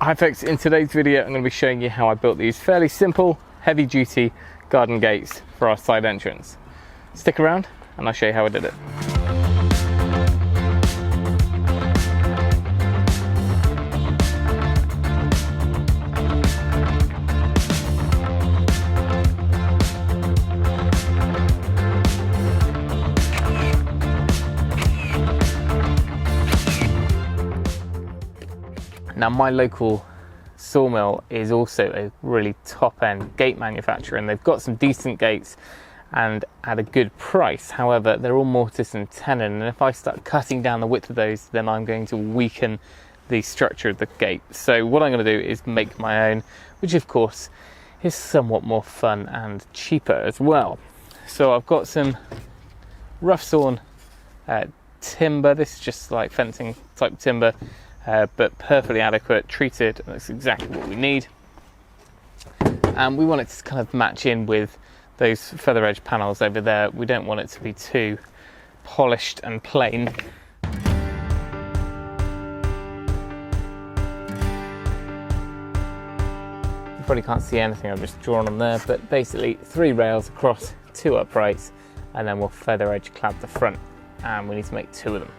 Hi folks, in today's video I'm going to be showing you how I built these fairly simple, heavy duty garden gates for our side entrance. Stick around and I'll show you how I did it. Now my local sawmill is also a really top-end gate manufacturer, and they've got some decent gates and at a good price. However, they're all mortise and tenon, and if I start cutting down the width of those, then I'm going to weaken the structure of the gate. So what I'm going to do is make my own, which of course is somewhat more fun and cheaper as well. So I've got some rough sawn timber. This is just like fencing type timber. But perfectly adequate, treated, and that's exactly what we need. And we want it to kind of match in with those feather edge panels over there. We don't want it to be too polished and plain. You probably can't see anything I've just drawn on there, but basically 3 rails across, 2 uprights, and then we'll feather edge clad the front, and we need to make 2 of them.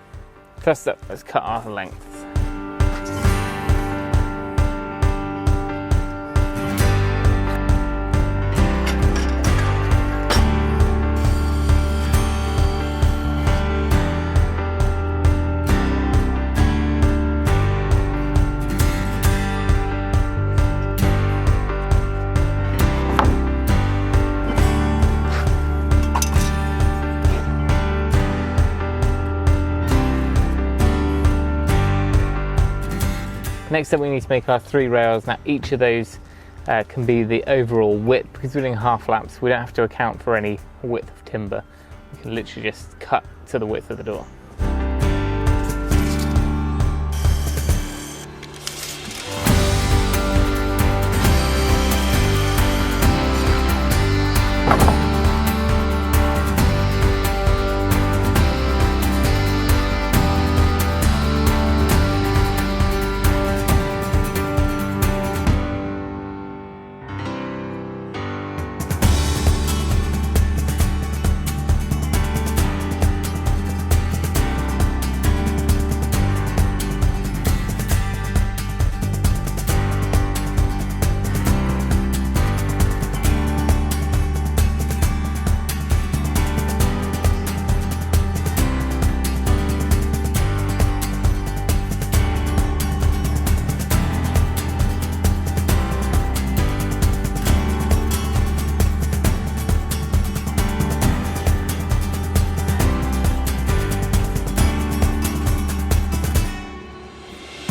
First up, let's cut our lengths. Next up, we need to make our 3 rails. Now each of those can be the overall width. Because we're doing half laps, we don't have to account for any width of timber. We can literally just cut to the width of the door.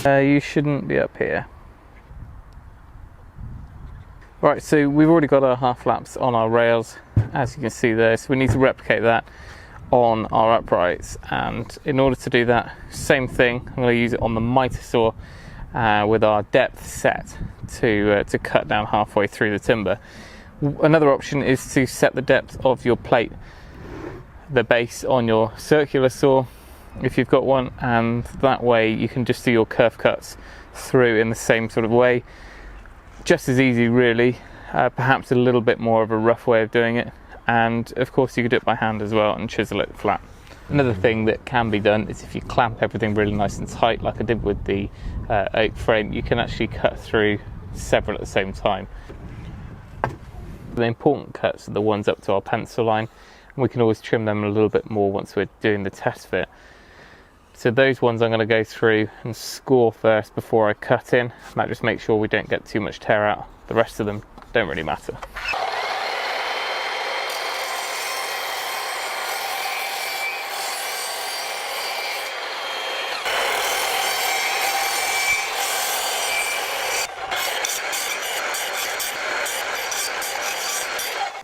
You shouldn't be up here. Right, so we've already got our half laps on our rails, as you can see there, so we need to replicate that on our uprights. And in order to do that, same thing, I'm going to use it on the miter saw with our depth set to cut down halfway through the timber. Another option is to set the depth of your plate, the base, on your circular saw, if you've got one, and that way you can just do your curve cuts through in the same sort of way. Just as easy really, perhaps a little bit more of a rough way of doing it, and of course you could do it by hand as well and chisel it flat. Another thing that can be done is if you clamp everything really nice and tight, like I did with the oak frame, you can actually cut through several at the same time. The important cuts are the ones up to our pencil line, and we can always trim them a little bit more once we're doing the test fit. So those ones I'm going to go through and score first before I cut in. That just makes sure we don't get too much tear out. The rest of them don't really matter.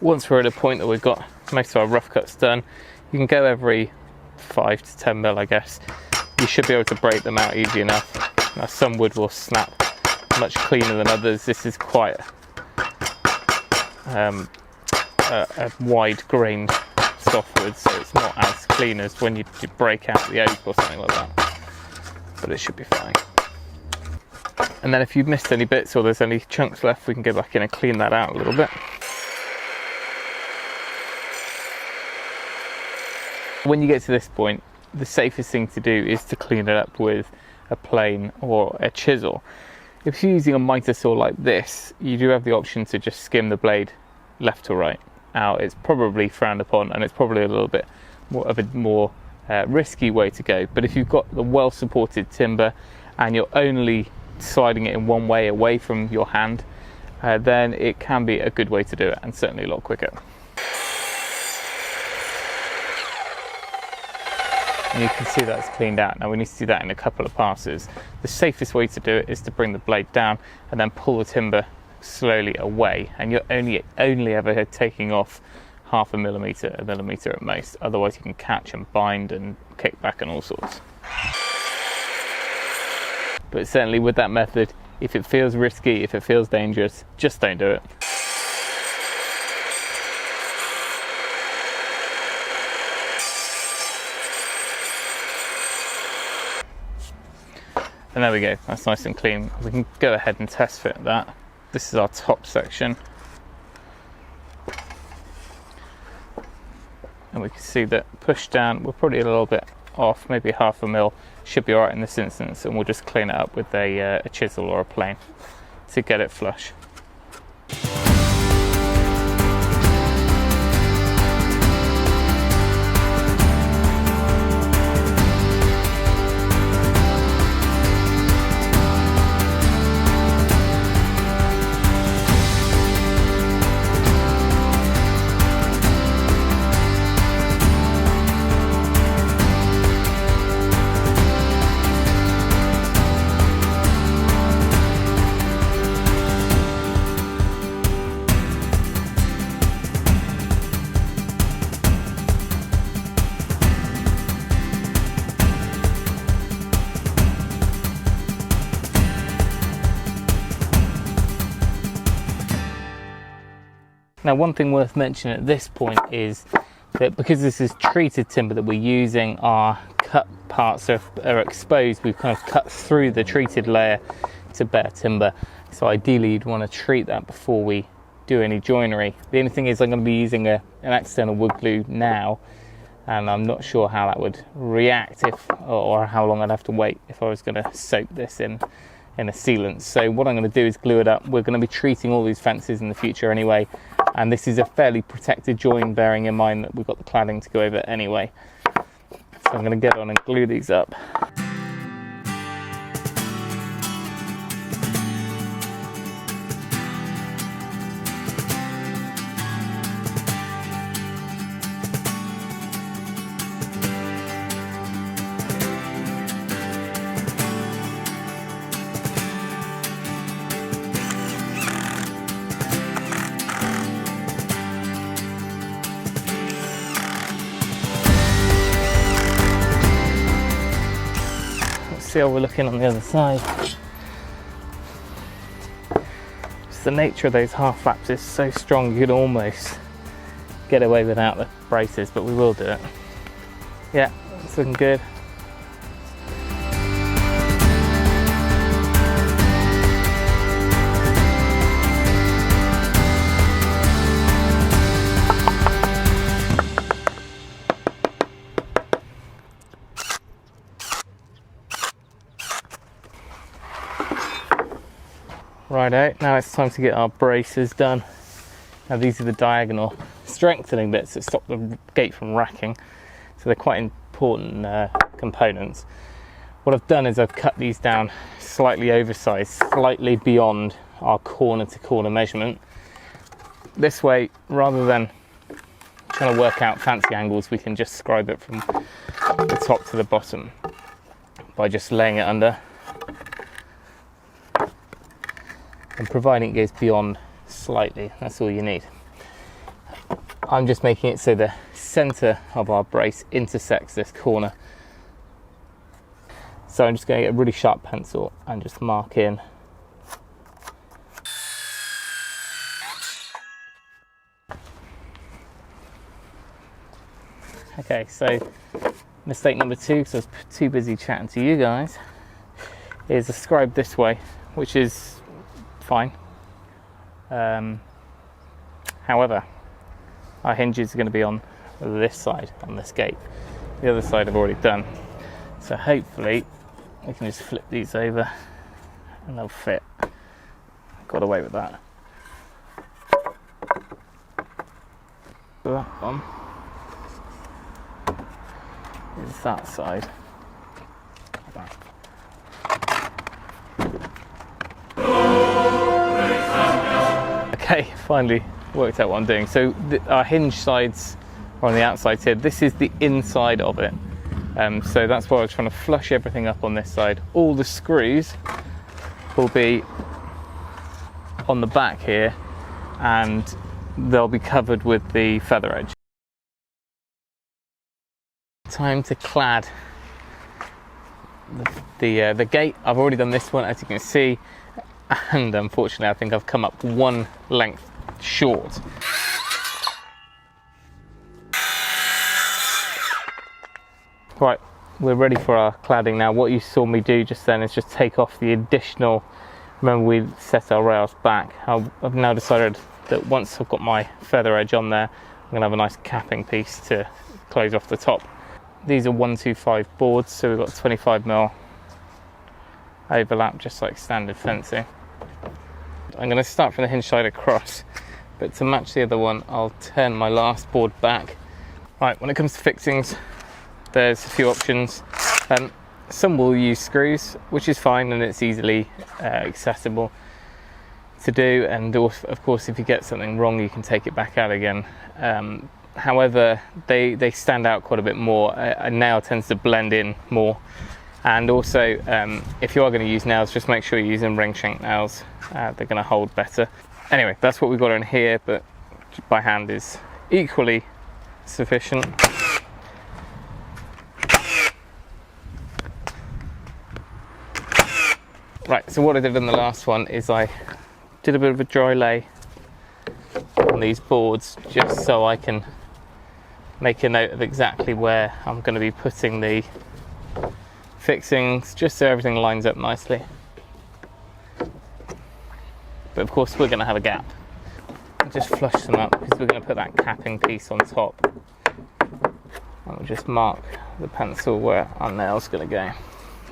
Once we're at a point that we've got most of our rough cuts done, you can go every 5 to 10 mil, I guess. You should be able to break them out easy enough. Now some wood will snap much cleaner than others. This is quite a wide-grained softwood, so it's not as clean as when you break out the oak or something like that. But it should be fine. And then if you've missed any bits or there's any chunks left, we can go back in and clean that out a little bit. When you get to this point, the safest thing to do is to clean it up with a plane or a chisel. If you're using a miter saw like this, you do have the option to just skim the blade left to right out. It's probably frowned upon, and it's probably a little bit more of a more risky way to go. But if you've got the well supported timber and you're only sliding it in one way away from your hand, then it can be a good way to do it, and certainly a lot quicker. And you can see that's cleaned out. Now we need to do that in a couple of passes. The safest way to do it is to bring the blade down and then pull the timber slowly away, and you're only ever taking off half a millimetre at most. Otherwise you can catch and bind and kick back and all sorts. But certainly with that method, if it feels risky, if it feels dangerous, just don't do it. And there we go, that's nice and clean. We can go ahead and test fit that. This is our top section. And we can see that push down, we're probably a little bit off, maybe half a mil, should be all right in this instance, and we'll just clean it up with a chisel or a plane to get it flush. Now, one thing worth mentioning at this point is that because this is treated timber that we're using, our cut parts are exposed. We've kind of cut through the treated layer to bare timber. So ideally you'd want to treat that before we do any joinery. The only thing is I'm going to be using an external wood glue now, and I'm not sure how that would react or how long I'd have to wait if I was going to soak this in a sealant. So what I'm going to do is glue it up. We're going to be treating all these fences in the future anyway, and this is a fairly protected join, bearing in mind that we've got the cladding to go over anyway. So I'm going to get on and glue these up. See how we're looking on the other side. Just the nature of those half flaps is so strong you could almost get away without the braces, but we will do it. Yeah, it's looking good. Righto, now it's time to get our braces done. Now these are the diagonal strengthening bits that stop the gate from racking, so they're quite important components. What I've done is I've cut these down slightly oversized, slightly beyond our corner to corner measurement. This way, rather than trying to work out fancy angles, we can just scribe it from the top to the bottom by just laying it under. And providing it goes beyond slightly, that's all you need. I'm just making it so the center of our brace intersects this corner. So I'm just going to get a really sharp pencil and just mark in. Okay, so mistake number two, because I was too busy chatting to you guys, is a scribe this way. which is fine. However, our hinges are going to be on this side, on this gate. The other side I've already done. So hopefully we can just flip these over and they'll fit. Got away with that. So that one is that side. Okay, finally worked out what I'm doing. So our hinge sides are on the outside here. This is the inside of it. So that's why I was trying to flush everything up on this side. All the screws will be on the back here and they'll be covered with the feather edge. Time to clad the gate. I've already done this one, as you can see, and unfortunately I think I've come up one length short. Right, we're ready for our cladding now. What you saw me do just then is just take off the additional, remember we set our rails back. I've now decided that once I've got my feather edge on there, I'm going to have a nice capping piece to close off the top. These are 125 boards, so we've got 25mm overlap, just like standard fencing. I'm going to start from the hinge side across, but to match the other one, I'll turn my last board back. Right, when it comes to fixings, there's a few options. Some will use screws, which is fine and it's easily accessible to do, and of course if you get something wrong you can take it back out again. However, they stand out quite a bit more. A nail tends to blend in more, and also if you are going to use nails, just make sure you're using ring shank nails. They're going to hold better. Anyway, that's what we've got in here, but by hand is equally sufficient. Right, so what I did in the last one is I did a bit of a dry lay on these boards, just so I can make a note of exactly where I'm going to be putting the fixings, just so everything lines up nicely. But of course we're going to have a gap. I'll just flush them up because we're going to put that capping piece on top. I'll just mark the pencil where our nail's going to go. You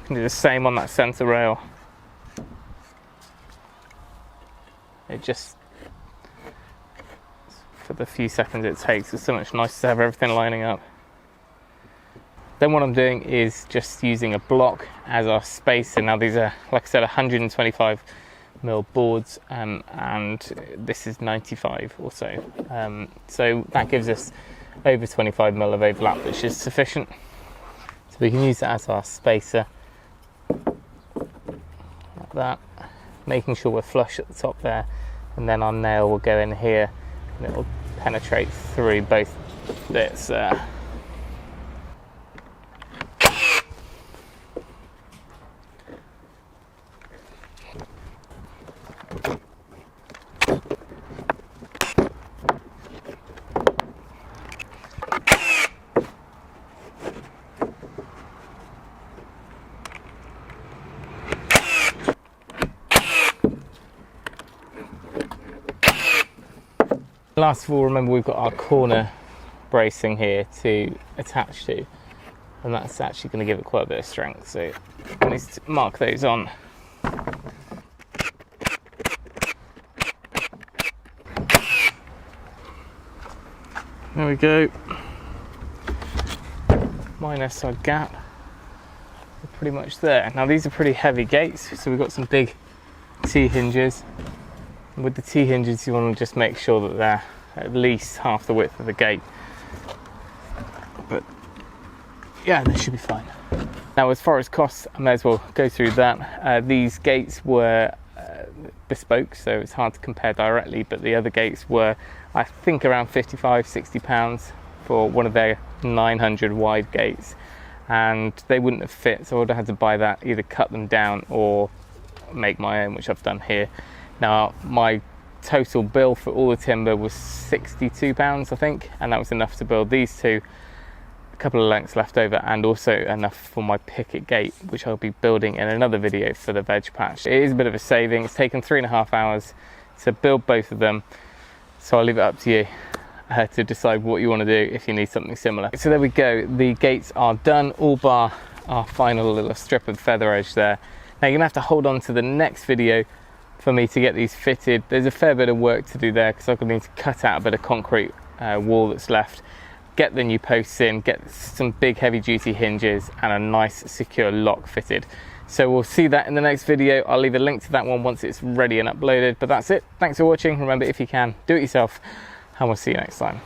can do the same on that centre rail. It just, for the few seconds it takes, it's so much nicer to have everything lining up. Then what I'm doing is just using a block as our spacer. Now these are, like I said, 125mm boards, and this is 95 or so. So that gives us over 25mm of overlap, which is sufficient. So we can use that as our spacer, like that. Making sure we're flush at the top there, and then our nail will go in here and it will penetrate through both bits there. Last of all, remember we've got our corner bracing here to attach to, and that's actually going to give it quite a bit of strength, so I need to mark those on. There we go. Minus our gap. We're pretty much there. Now these are pretty heavy gates, so we've got some big T-hinges. With the T-hinges you want to just make sure that they're at least half the width of the gate. But yeah, they should be fine. Now as far as costs, I may as well go through that. These gates were bespoke, so it's hard to compare directly, but the other gates were, I think, around £55–60 for one of their 900 wide gates, and they wouldn't have fit, so I would have had to buy that, either cut them down or make my own, which I've done here. Now my total bill for all the timber was £62, I think, and that was enough to build these two. a couple of lengths left over, and also enough for my picket gate, which I'll be building in another video for the veg patch. It is a bit of a saving. It's taken 3.5 hours to build both of them, so I'll leave it up to you to decide what you want to do if you need something similar. So there we go, the gates are done, all bar our final little strip of feather edge there. Now you're gonna have to hold on to the next video for me to get these fitted. There's a fair bit of work to do there because I'm going to need to cut out a bit of concrete wall that's left, get the new posts in, get some big heavy duty hinges and a nice secure lock fitted. So we'll see that in the next video. I'll leave a link to that one once it's ready and uploaded, but that's it. Thanks for watching. Remember, if you can, do it yourself, and we'll see you next time.